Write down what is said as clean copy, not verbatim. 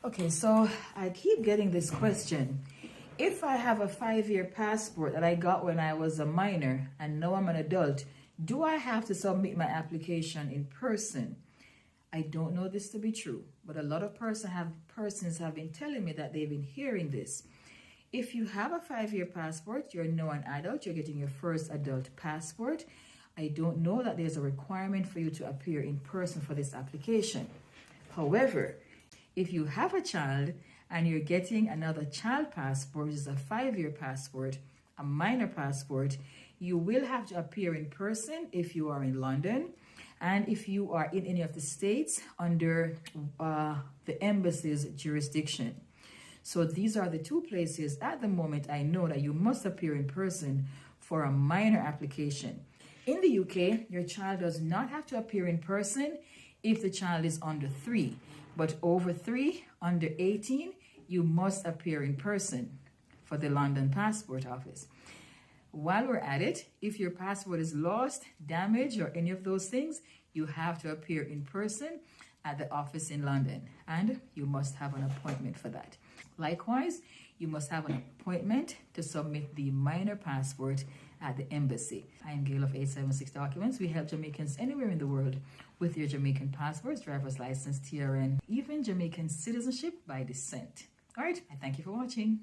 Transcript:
Okay, so I keep getting this question. If I have a 5-year passport that I got when I was a minor and now I'm an adult, do I have to submit my application in person? I don't know this to be true, but a lot of persons have been telling me that they've been hearing this. If you have a 5-year passport, you're now an adult, you're getting your first adult passport. I don't know that there's a requirement for you to appear in person for this application. However, if you have a child and you're getting another child passport, which is a 5-year passport, a minor passport, you will have to appear in person if you are in London and if you are in any of the states under the embassy's jurisdiction. So these are the two places at the moment I know that you must appear in person for a minor application. In the UK, your child does not have to appear in person if the child is under 3. But over 3, under 18, you must appear in person for the London Passport Office. While we're at it, if your passport is lost, damaged, or any of those things, you have to appear in person at the office in London, and you must have an appointment for that. Likewise, you must have an appointment to submit the minor passport at the embassy. I am Gail of 876 Documents. We help Jamaicans anywhere in the world with their Jamaican passports, driver's license, TRN, even Jamaican citizenship by descent. All right, I thank you for watching.